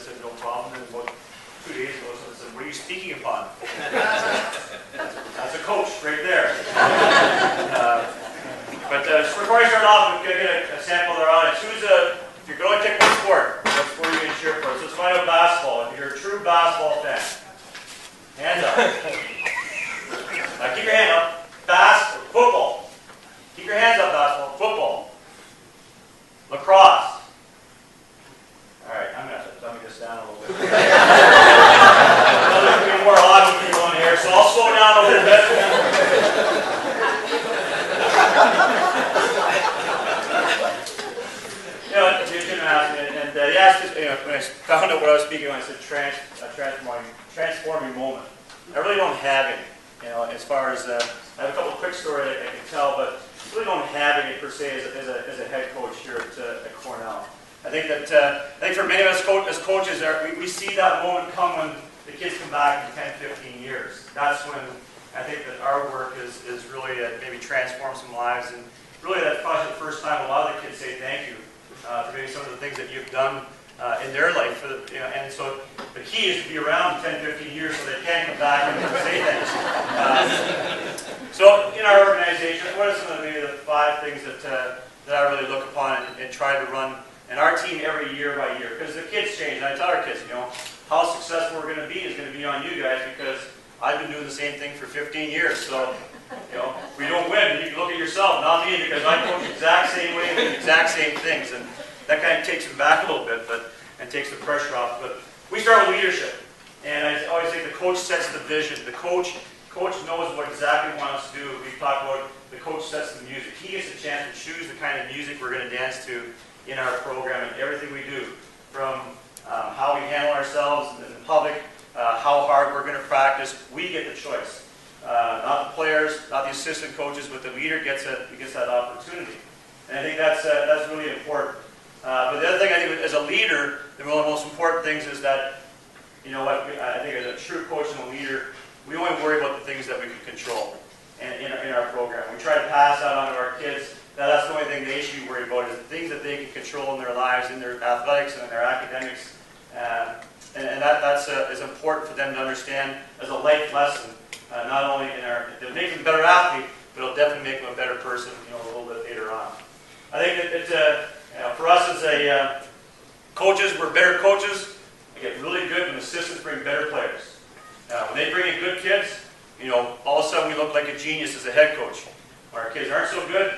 said, no problem. And about 2 days ago, someone said, what are you speaking upon? That's a coach right there. But before I start off, we're going to get a sample of their audience. If you're going to take one sport, what sport are you going to cheer for? So let's find out basketball. If you're a true basketball fan, hands up. Now keep your hand up. Football. Keep your hands up, basketball. Football. Lacrosse. All right, I'm going to have to dummy this down a little bit. There's going to be more hockey people in here, so I'll slow down a little bit. You shouldn't ask me. And he asked us, when I found out what I was speaking on, I said transforming moment. I really don't have any. As far as I have a couple of quick stories I can tell, but I really don't have any per se as a head coach here at Cornell. I think for many of us as coaches, we see that moment come when the kids come back in 10, 15 years. That's when I think that our work is really maybe transform some lives, and really that's probably the first time a lot of the kids say thank you for maybe some of the things that you've done in their life. And so the key is to be around 10, 15 years so they can come back and say thanks. So in our organization, what are some of maybe the 5 things that I really look upon and try to run in our team every year by year? Because the kids change, and I tell our kids, how successful we're going to be on you guys, because I've been doing the same thing for 15 years. So, if we don't win, you can look at yourself, not me, because I coach the exact same way and the exact same things. And that kind of takes them back a little bit, and takes the pressure off. But we start with leadership. And I always say the coach sets the vision. The coach knows what exactly he wants to do. We talk about the coach sets the music. He gets a chance to choose the kind of music we're going to dance to in our program and everything we do, from how we handle ourselves in the public, how hard we're going to practice. We get the choice. Not the players, not the assistant coaches, but the leader gets that opportunity. And I think that's really important. But the other thing I think as a leader, one of the most important things is that, I think as a true coach and a leader, we only worry about the things that we can control in our program. We try to pass that on to our kids. That's the only thing they should be worried about, is the things that they can control in their lives, in their athletics and in their academics. And that's is important for them to understand as a life lesson, not only it'll make them a better athlete, but it'll definitely make them a better person, a little bit later on. I think that for us as coaches, we're better coaches. We get really good when assistants bring better players. When they bring in good kids, all of a sudden we look like a genius as a head coach. When our kids aren't so good,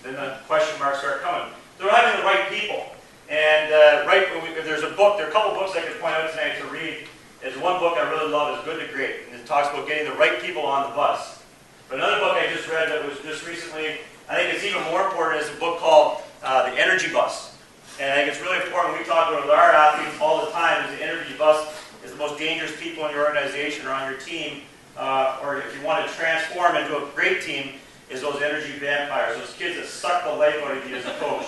then the question marks start coming. They're having the right people. And if there's a book, there are a couple books I could point out tonight to read. There's one book I really love, is Good to Great, and it talks about getting the right people on the bus. But another book I just read that was just recently, I think it's even more important, is a book called The Energy Bus. And I think it's really important, we talk about it with our athletes all the time, is the energy bus is the most dangerous people in your organization or on your team, or if you want to transform into a great team, is those energy vampires, those kids that suck the life out of you as a coach.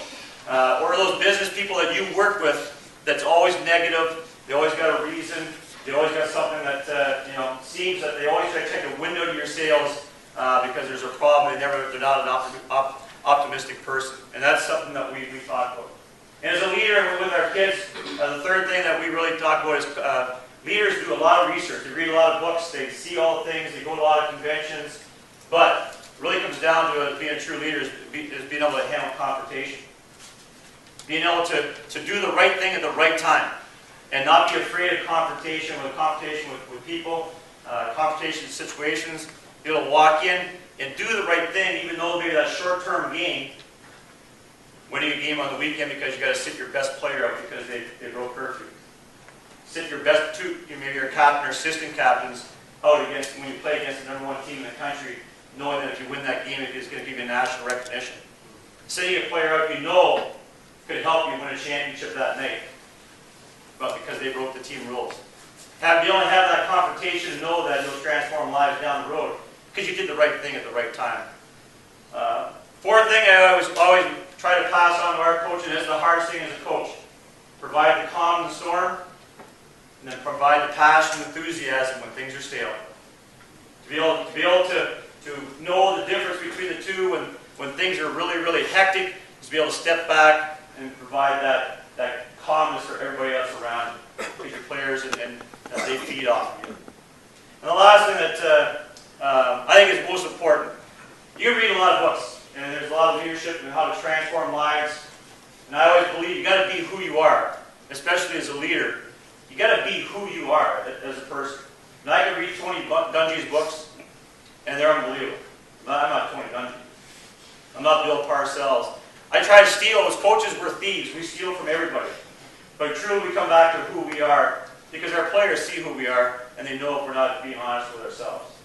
Or those business people that you work with that's always negative, they always got a reason, they always got something that seems that they always try to take a window to your sales because there's a problem, they're not an optimistic person. And that's something that we talk about. And as a leader with our kids, the third thing that we really talk about is leaders do a lot of research. They read a lot of books, they see all the things, they go to a lot of conventions, but it really comes down to being a true leader is being able to handle confrontation. Being able to do the right thing at the right time and not be afraid of confrontation with people, confrontation situations. Be able to walk in and do the right thing, even though maybe that short-term gain, winning a game on the weekend because you got to sit your best player out because they broke curfew. Sit your best maybe your captain or assistant captains out when you play against the #1 team in the country, knowing that if you win that game, it's going to give you national recognition. Sitting a player out could help you win a championship that night, but because they broke the team rules. Be able to have that confrontation and know that you'll transform lives down the road because you did the right thing at the right time. Fourth thing I always try to pass on to our coach, and this is the hardest thing as a coach: provide the calm in the storm, and then provide the passion and enthusiasm when things are stale. To be able to know the difference between the two when things are really, really hectic, is to be able to step back and provide that calmness for everybody else around you. feed off of you. And the last thing that I think is most important, you read a lot of books, and there's a lot of leadership and how to transform lives. And I always believe you got to be who you are, especially as a leader. You got to be who you are as a person. And I can read Tony Dungy's books, and they're unbelievable. I'm not Tony Dungy. I'm not Bill Parcells. I try to steal. As coaches, we're thieves. We steal from everybody. But truly, we come back to who we are, because our players see who we are, and they know if we're not being honest with ourselves.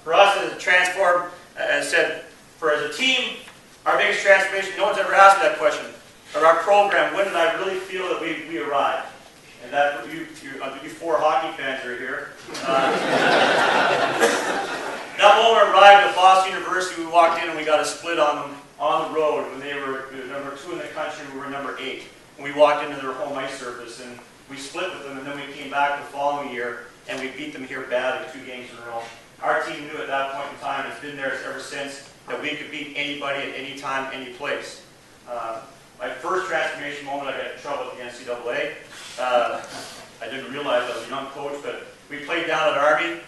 For us as a transform, as I said, as a team, our biggest transformation, no one's ever asked me that question, of our program, when did I really feel that we arrived? And that you four hockey fans are here. That moment arrived at Boston University. We walked in and we got a split on them on the road when they were number 2 in the country. We were number 8. And we walked into their home ice surface and we split with them. And then we came back the following year and we beat them here badly 2 games in a row. Our team knew at that point in time, and it's been there ever since, that we could beat anybody at any time, any place. My first transformation moment, I got in trouble with the NCAA. I didn't realize I was a young coach, but we played down at Army,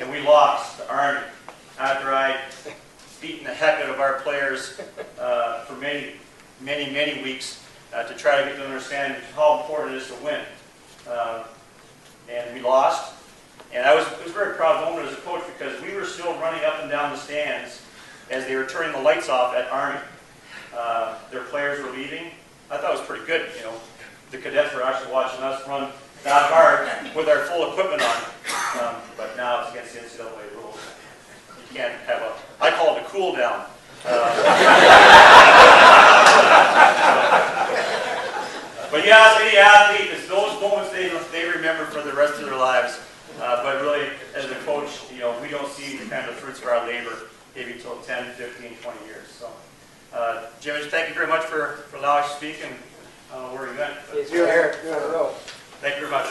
and we lost to Army after I'd beaten the heck out of our players for many weeks to try to get them to understand how important it is to win. And we lost. And it was a very proud moment as a coach, because we were still running up and down the stands as they were turning the lights off at Army. Their players were leaving. I thought it was pretty good, you know. The cadets were actually watching us run that hard with our full equipment on. But now it's against the NCAA rules. You can't have I call it a cool down. But you ask any athlete, it's those moments they remember for the rest of their lives. But really, as a coach, you know, we don't see the kind of fruits of our labor maybe until 10, 15, 20 years. So, Jim, thank you very much for allowing us to speak, and I don't know where you went. You're here. You're on the road. Thank you very much.